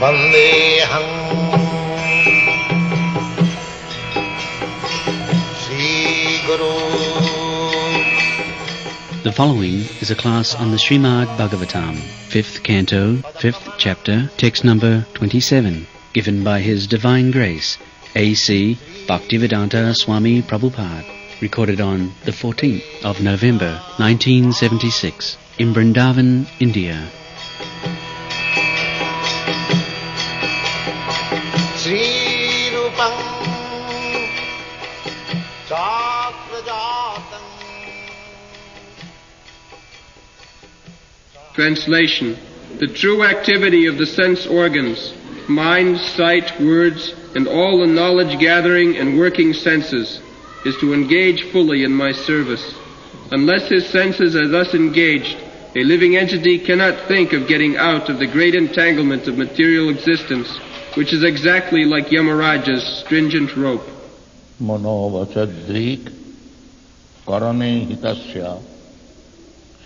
Vandeham Sri Guru. The following is a class on the Srimad Bhagavatam, 5th Canto, 5th Chapter, text number 27, given by His Divine Grace, A.C. Bhaktivedanta Swami Prabhupada, recorded on the 14th of November, 1976, in Vrindavan, India. Sri Rupam Chakrajatam. Translation. The true activity of the sense organs, mind, sight, words, and all the knowledge-gathering and working senses, is to engage fully in my service. Unless his senses are thus engaged, a living entity cannot think of getting out of the great entanglement of material existence, which is exactly like Yamaraja's stringent rope. Manovachadrik karane hitasya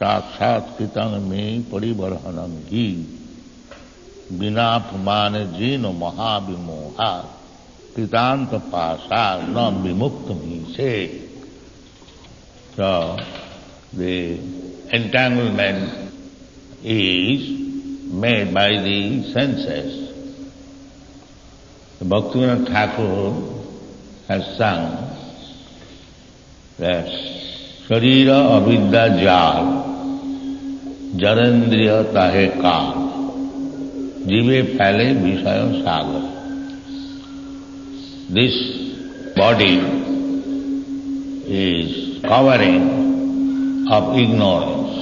sakshat kitang me parivarhanam hi vinapmane jino mahabhimoha kitanta pasa nam vimuktam hi se. So, the entanglement is made by the senses. Bhaktivinoda Thakur has sung that Sharira avidya jal jarendriya tahe kal jive phale vishayo sagar. This body is covering of ignorance.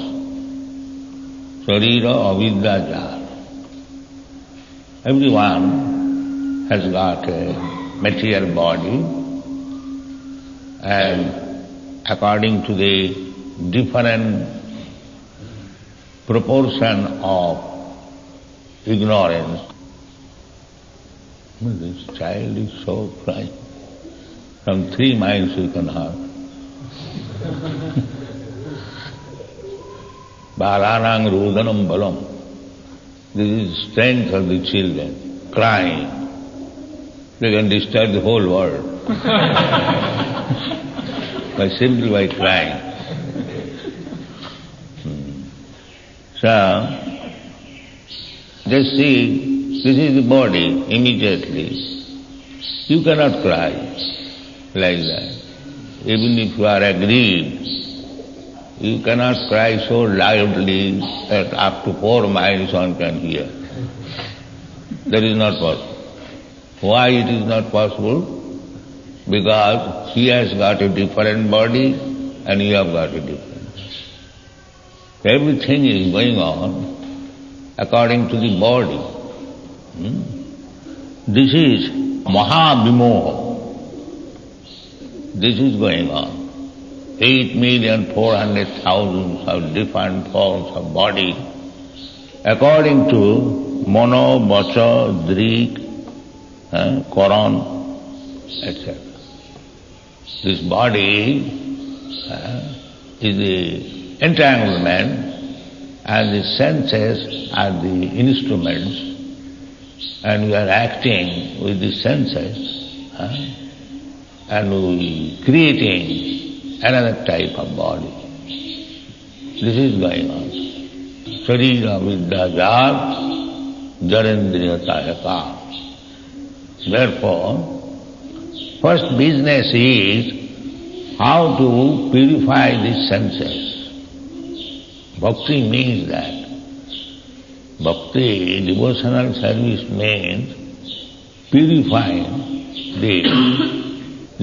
Sharira avidya jal. Everyone has got a material body, and according to the different proportion of ignorance, this child is so crying. From 3 miles you can have. Balanang rudanam balam. This is the strength of the children, crying. They can disturb the whole world simply by crying. So, just see, this is the body immediately. You cannot cry like that. Even if you are aggrieved, you cannot cry so loudly that up to 4 miles one can hear. That is not possible. Why it is not possible? Because he has got a different body and you have got a different. Everything is going on according to the body. This is Mahavimoha. This is going on. 8,400,000 of different forms of body according to Mano, Vacha, Drik, Koran, etc. This body is the entanglement and the senses are the instruments and we are acting with the senses and we creating another type of body. This is going on. Sharira vidya jar jarendriya tahaka. Therefore, first business is how to purify the senses. Bhakti means that. Bhakti, devotional service means purifying the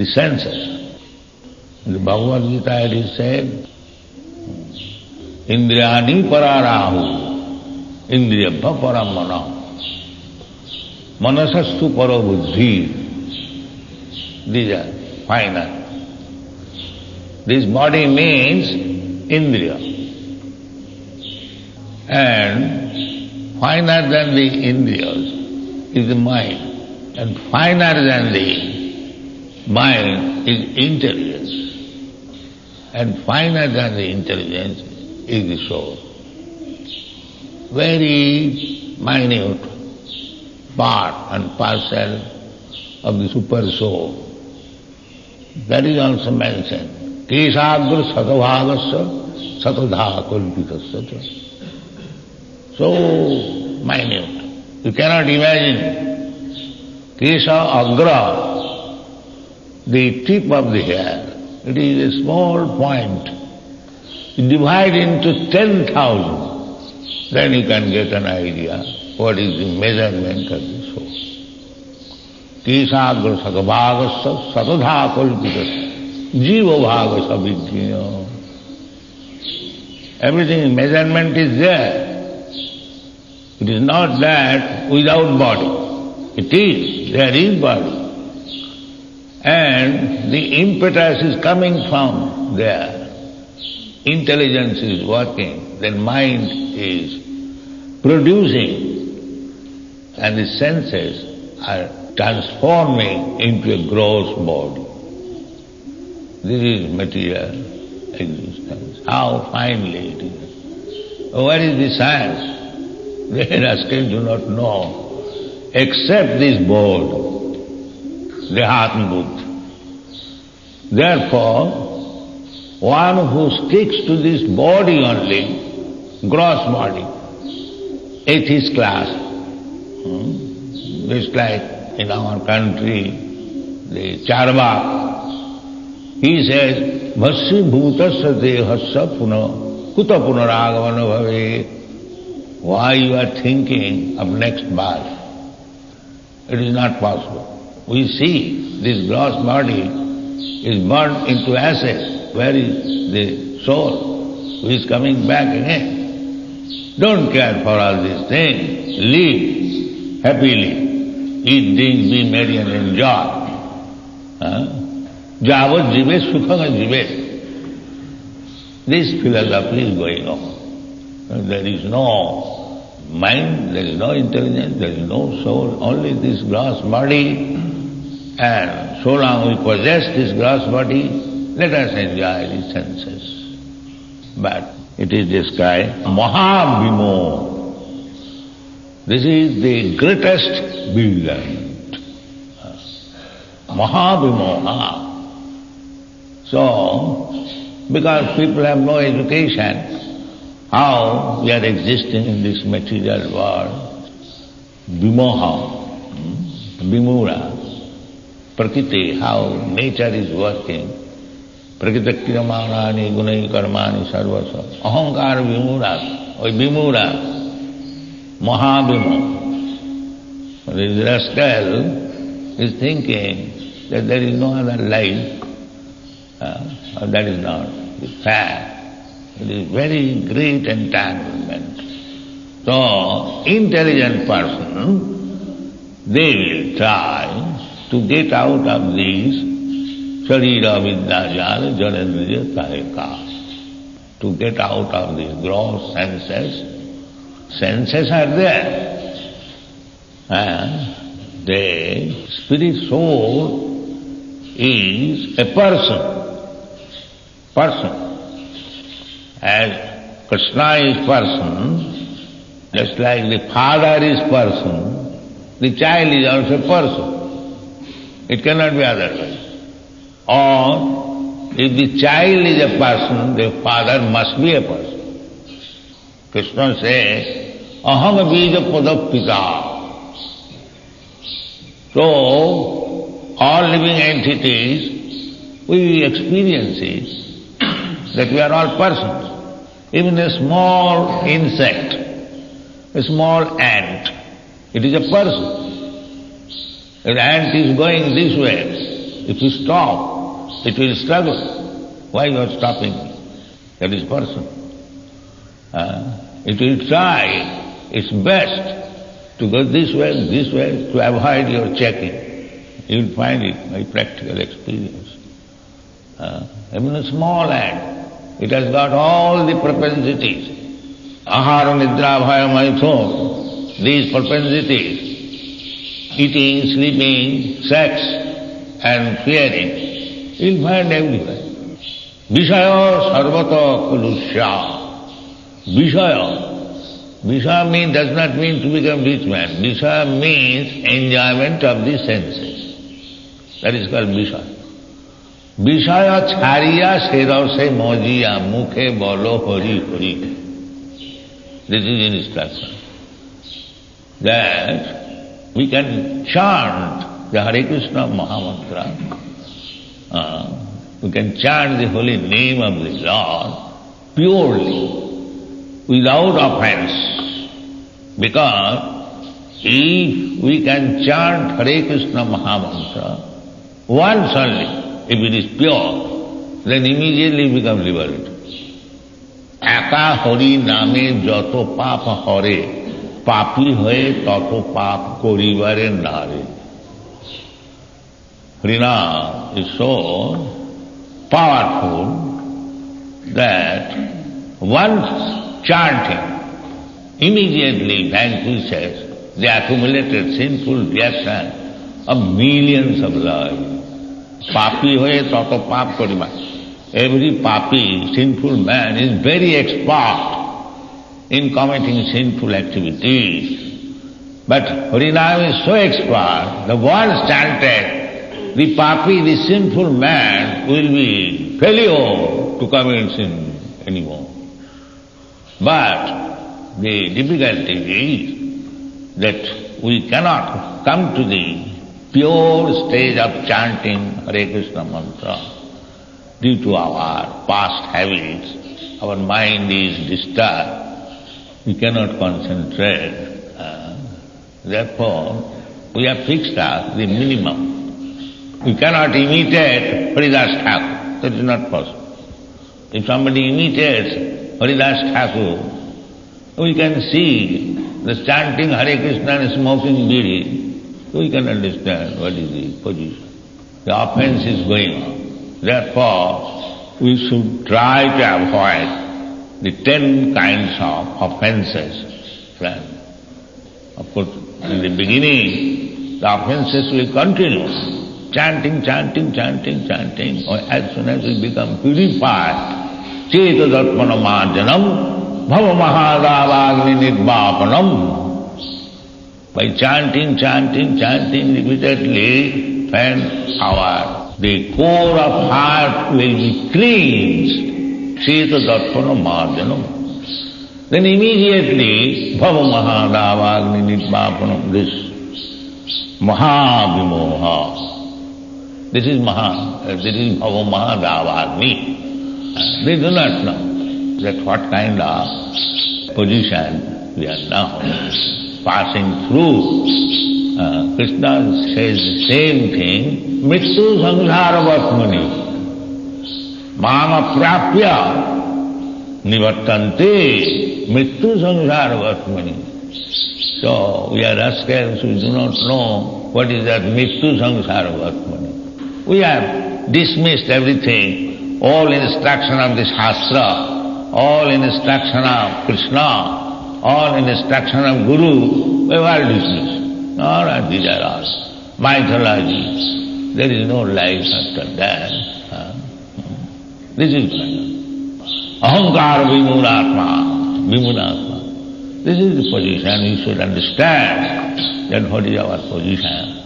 senses. In the Bhagavad Gita it is said, Indriyani pararahu, indriyabha paramana, manasastu paro buddhi. These are final. This body means indriya. And finer than the indriyas is the mind. And finer than the mind is intelligence. And finer than the intelligence is the soul. Very minute part and parcel of the super soul. That is also mentioned. Kesagra satavhagasya satadha kalpitasya. So minute. You cannot imagine. Kesa agra, the tip of the hair, it is a small point. You divide into 10,000, then you can get an idea what is the measurement of the soul. Kesagra satavhagasya satadha kalpitasya. Jiva bhagasa vidya. Everything, measurement is there. It is not that without body. It is, there is body. And the impetus is coming from there. Intelligence is working, then mind is producing, and the senses are transforming into a gross body. This is material existence. How finely it is. What is the science? They still do not know, except this board, the Atma-Buddha. Therefore, one who sticks to this body only, gross body, atheist class, just like in our country, the Charvak, he says, Bhasya bhutasya dehasya kuta punaragavana bhave. Why you are thinking of next birth? It is not possible. We see this gross body is burnt into ashes. Where is the soul who is coming back again? Don't care for all these things. Live happily. Eat, drink, be merry and enjoy. Javat jive sukhanga jive. This philosophy is going on. There is no mind, there is no intelligence, there is no soul, only this gross body. And so long we possess this gross body, let us enjoy the senses. But it is described, Mahabhimo. This is the greatest bewilderment. Mahabhimo. So, because people have no education, how we are existing in this material world, vimoha, vimura, prakriti, how nature is working, prakriti kriyamanani gunai karmani sarvasa, ahankara vimura, or vimura, mahavimo. The rascal is thinking that there is no other life, that is not the fact. It is very great entanglement. So, intelligent person, they will try to get out of these sharira vidyajala janendriya kahika, to get out of these gross senses. Senses are there. And the spirit soul is a person. As Krishna is person, just like the father is person, the child is also person. It cannot be otherwise. Or, if the child is a person, the father must be a person. Krishna says, aham bija padapita. So, all living entities, we experience it, that we are all persons. Even a small insect, a small ant, it is a person. If the ant is going this way, if you stop, it will struggle. Why you are stopping? That is person. It will try its best to go this way, to avoid your checking. You will find it by practical experience. Even a small ant, it has got all the propensities. Ahara, nidra, bhaya, maithun, these propensities, eating, sleeping, sex, and fearing, you'll find everywhere. Vishaya sarvata kulusya. Vishaya, Vishaya means does not mean to become rich man. Vishaya means enjoyment of the senses. That is called Vishaya. Vishaya chhariya serose mojiya mukhe bolo hori hori. This is instruction. That we can chant the Hare Krishna Mahamantra. We can chant the holy name of the Lord purely, without offense. Because if we can chant Hare Krishna Mahamantra once only, if it is pure, then immediately we become liberated. Eka hori name joto papa hore, papi hoye toto pap koribare nare. Harinam is so powerful that once chanting immediately vanquishes the accumulated sinful reaction of millions of lives. Papi hoye toto pap koriba. Every papi, sinful man, is very expert in committing sinful activities. But Harinam is so expert that once chanted, the papi, the sinful man, will be failure to commit sin anymore. But the difficulty is that we cannot come to the pure stage of chanting Hare Krishna mantra due to our past habits. Our mind is disturbed. We cannot concentrate. Therefore, we have fixed up the minimum. We cannot imitate Haridas Thakur. That is not possible. If somebody imitates Haridas Thakur, we can see the chanting Hare Krishna and smoking bidi, we can understand what is the position. The offense is going on. Therefore, we should try to avoid the 10 kinds of offenses. Of course, in the beginning, the offenses will continue. Chanting, chanting, chanting, chanting. Or as soon as we become purified, Cheta Darpana Marjanam, Bhava Mahadavagni Nirvapanam. By chanting, chanting, chanting repeatedly, then the core of heart will be cleansed. Cheta Darpana Marjanam. Then immediately, Bhava Mahadavagni Nirvapanam, this Mahavimoha. This is Bhava Mahadavagni. They do not know that what kind of position we are now passing through. Krishna says the same thing, Mrityu Samsaravatmani Mama Prapya Nivattante Mrityu Samsaravatmani. So we are rascals, we do not know what is that Mrityu Samsaravatmani. We have dismissed everything, all instruction of the Shastra, all instruction of Krishna, all instruction of Guru, we have all dismissed. All are these are all mythology. There is no life after that. This is Ahankara Vimunatma. This is the position we should understand that what is our position.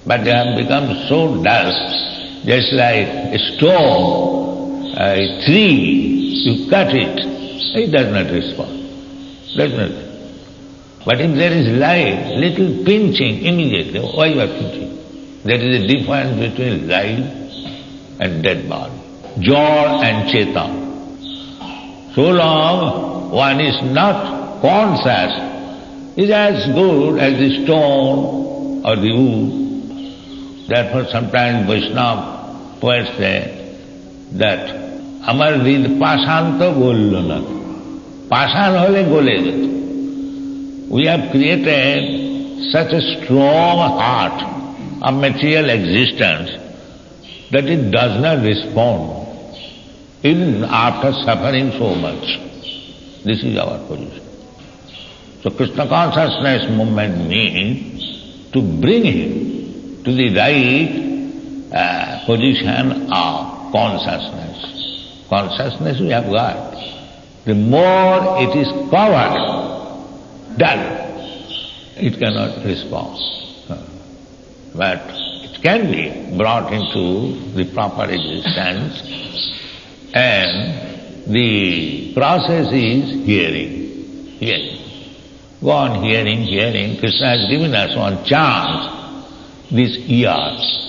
But they have become so dull, just like a stone, a tree, you cut it does not respond. Does not. But if there is life, little pinching immediately, why you are pinching? There is a difference between life and dead body, Jor and Cheta. So long one is not conscious, is as good as the stone or the wood. Therefore sometimes Vaishnava poets say that Amar Rid Pashanto Gollo na. Pashan hole gole jete. We have created such a strong heart of material existence that it does not respond even after suffering so much. This is our position. So Krishna consciousness movement means to bring him to the right position of consciousness. Consciousness we have got. The more it is covered dull. It cannot respond. But it can be brought into the proper existence, and the process is hearing. Hearing. Go on hearing, hearing. Krishna has given us one chance, this ears.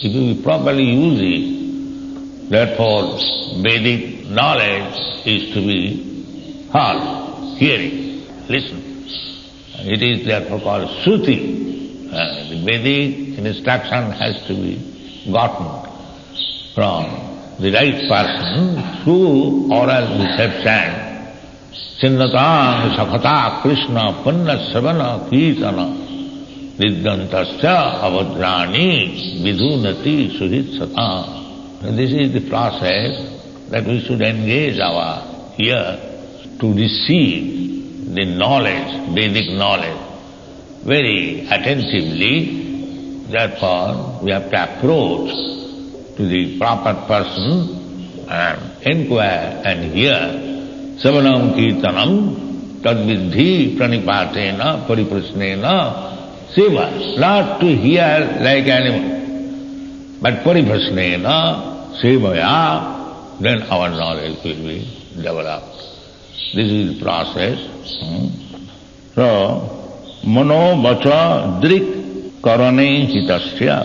If we properly use it, therefore Vedic knowledge is to be heard, hearing, listen. It is therefore called Shruti. The Vedic instruction has to be gotten from the right person through oral reception. Chinnatang Sakhata Krishna Panna Savana Kirtana Nidgantasya Avadrani Vidunati Suhit Sata. This is the process that we should engage our ear to receive the knowledge, Vedic knowledge, very attentively. Therefore, we have to approach to the proper person and inquire and hear. Savanam Kirtanam Tadvidhi Pranipatena Pariprasnena Seva. Not to hear like animal, but Pariprasnena Sevaya, then our knowledge will be developed. This is the process. So, Mano Vacha Drik Karane Hitasya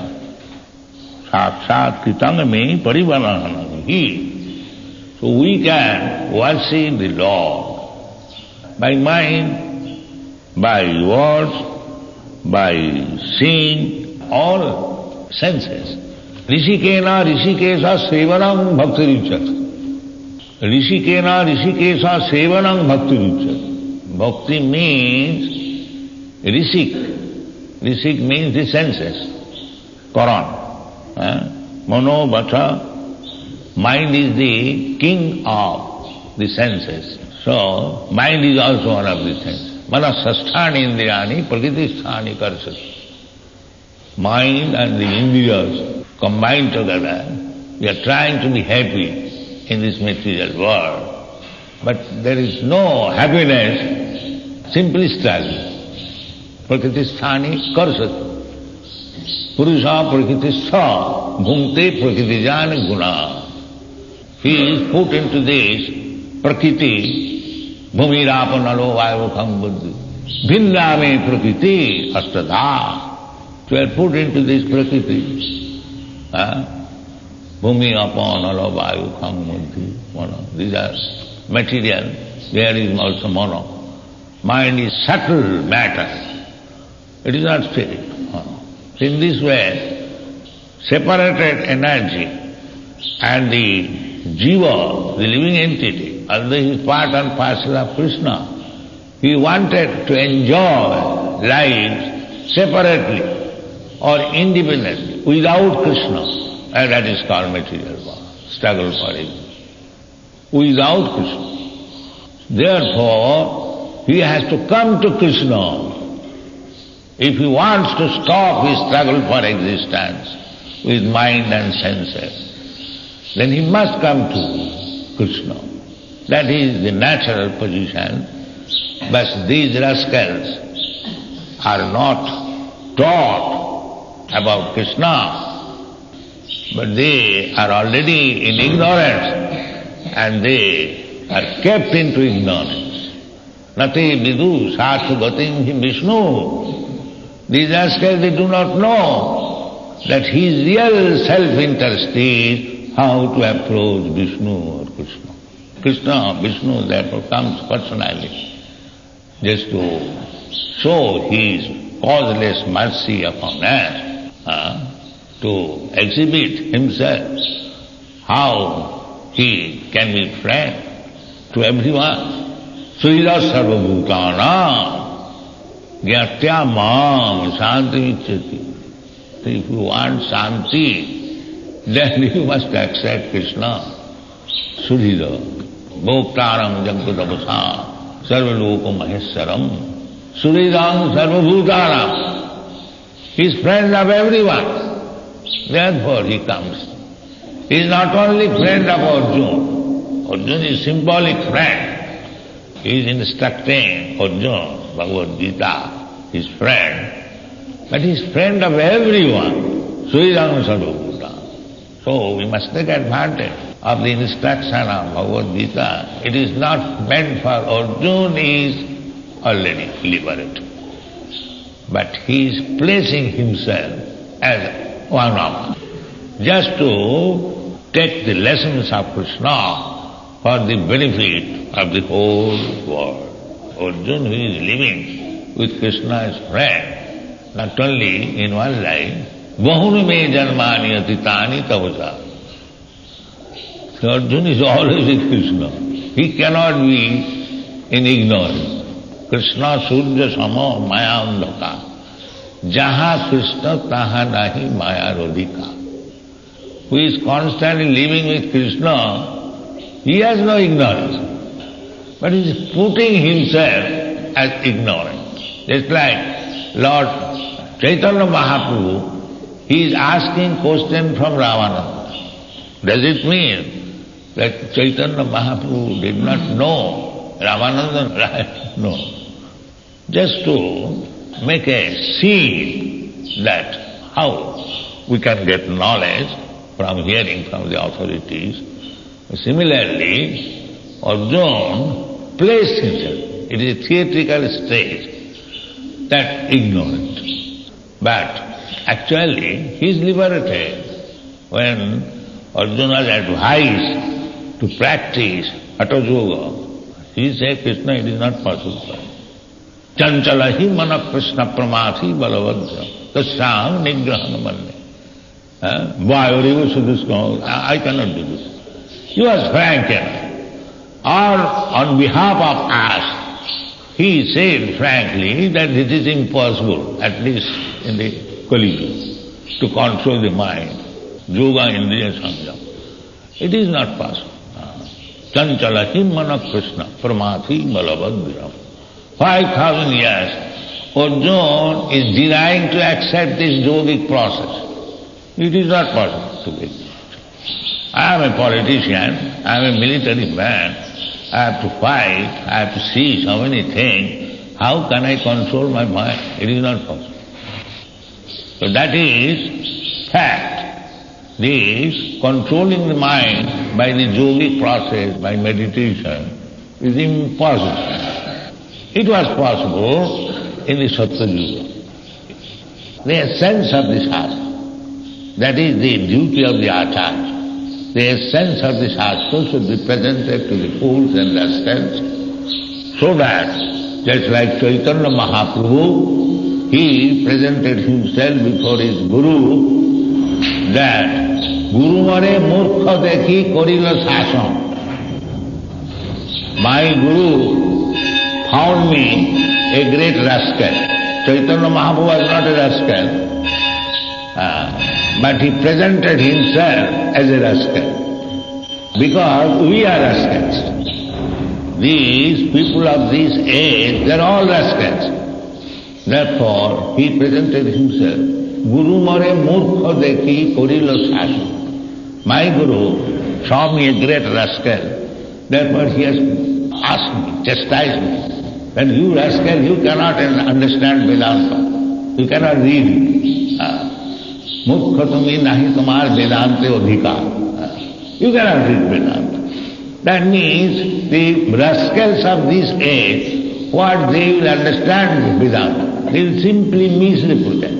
Sakshat Kitangame Parivarananahi. So we can worship the Lord by mind, by words, by seeing, all senses. Rishikena Rishikesa Sevanam Bhakti-ruchat. Rishikena Rishikesa Sevanam Bhakti-ruchat. Bhakti means Rishik. Rishik means the senses. Karan. Mano, Vata. Mind is the king of the senses. So, mind is also one of the senses. Manasasthani indriyani prakritisthani karsati. Mind and the indriyas combined together, we are trying to be happy in this material world. But there is no happiness, simply struggle. Prakritisthani karsati. Purusha prakritistha bhumte prakritijan guna. He is put into this prakriti, bhumirāpanalo vāyukham buddhi. Bhinnāme prakriti astadha. So we are put into this prakriti. Bhumirāpanalo vāyukham buddhi. These are material. There is also mono. Mind is subtle matter. It is not spirit. In this way, separated energy and the Jiva, the living entity, although he is part and parcel of Krishna, he wanted to enjoy life separately or independently, without Krishna, and that is called material world, struggle for it. Without Krishna. Therefore, he has to come to Krishna. If he wants to stop his struggle for existence with mind and senses, then he must come to Krishna. That is the natural position. But these rascals are not taught about Krishna, but they are already in ignorance and they are kept into ignorance. Nati vidu sathu gatim hi Vishnu. These rascals, they do not know that his real self-interest is how to approach Vishnu or Krishna. Krishna, Vishnu therefore comes personally just to show his causeless mercy upon us, to exhibit himself, how he can be friend to everyone. Srila sarvabhutana gyatya mam shanti vichyati. So if you want shanti, then you must accept Krishna. Sudhira, bhoktaram jagadavasa, sarvaloko maheswaram, Sudhiram sarvabhutaram. He is friend of everyone. Therefore he comes. He is not only friend of Arjuna. Arjuna is symbolic friend. He is instructing Arjuna, Bhagavad Gita, his friend, but he is friend of everyone, Sridham Sarvabhuta. So we must take advantage of the instruction of Bhagavad Gita. It is not meant for Arjuna, he is already liberated. But he is placing himself as one of them, just to take the lessons of Krishna for the benefit of the whole world. Arjuna, who is living with Krishna as friend, not only in one life, bahuni me janmani atitani tavaja. So Arjuna is always with Krishna. He cannot be in ignorance. Krishna surya samo maya andhaka. Jaha Krishna taha nahi maya rodhika. Who is constantly living with Krishna, he has no ignorance, but he is putting himself as ignorant. Just like Lord Chaitanya Mahaprabhu, he is asking question from Ravananda. Does it mean that Chaitanya Mahaprabhu did not know Ravananda? Right? No. Just to make a scene that how we can get knowledge from hearing from the authorities. Similarly, Arjuna placed himself. It is a theatrical stage, that ignorant. But actually, he is liberated. When Arjuna was advised to practice Hatha Yoga, he said, Krishna, it is not possible. Chanchalahi mana Krishna pramathi balavadra tasyam nigrahana manne. I cannot do this. He was frank enough. Or on behalf of us, he said frankly that it is impossible, at least in the Kali Yuga, to control the mind, yoga, indriya, samyam. It is not possible. Chanchala mana Krishna, pramathi balavadram. 5,000 years, Arjuna is denying to accept this yogic process. It is not possible to be. I am a politician, I am a military man, I have to fight, I have to see so many things. How can I control my mind? It is not possible. So that is fact. This controlling the mind by the yogic process, by meditation, is impossible. It was possible in the Satya Yuga. The essence of the Shastra, that is the duty of the Acharya. The essence of the Shastra should be presented to the fools and rascals, so that, just like Chaitanya Mahaprabhu, he presented himself before his Guru, that Guru mare murkha dekhi korila sasam. My Guru found me a great rascal. Chaitanya Mahaprabhu was not a rascal. But he presented himself as a rascal, because we are rascals. These people of this age, they are all rascals. Therefore, he presented himself, Guru mare murkha dekhi korilo sasam. My Guru saw me a great rascal, therefore he has asked me, chastised me. When you rascal, you cannot understand Vedanta, you cannot read it. Mukha tumi nahi tumar Vedante adhikar. You cannot read Vedanta. That means the rascals of this age, what they will understand Vedanta, they will simply misrepresent.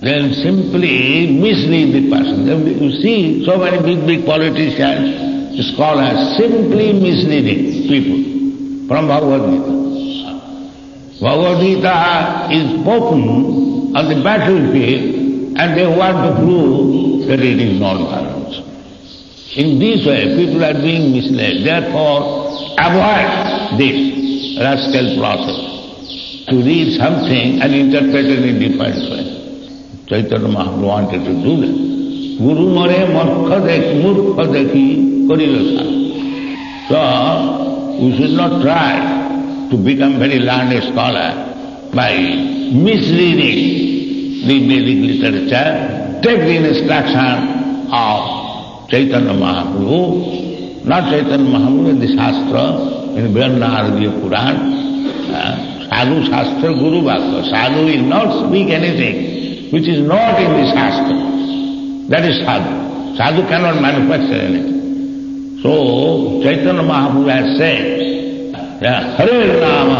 They will simply mislead the person. You see so many big politicians, scholars, simply misleading people from Bhagavad Gita. Bhagavad Gita is spoken on the battlefield, and they want to prove that it is non-violence. In this way, people are being misled. Therefore, avoid this rascal process, to read something and interpret it in different way. Chaitanya Mahaprabhu wanted to do that. Guru mare murkha dekhi korila. So, we should not try to become very learned scholar by misleading the Vedic literature. Take the instruction of Chaitanya Mahaprabhu, not Chaitanya Mahaprabhu, the Shastra, in Brahmanadiya Puran, Sadhu Shastra Guru Vakya. Sadhu will not speak anything which is not in the Shastra. That is Sadhu. Sadhu cannot manufacture anything. So, Chaitanya Mahaprabhu has said, Hare Nama,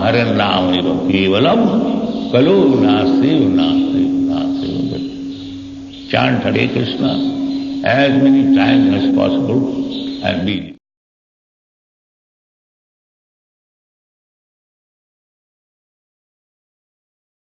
Hare Nama, Eva Kevalam, Kalu Nasti, Chant Hare Krishna as many times as possible and be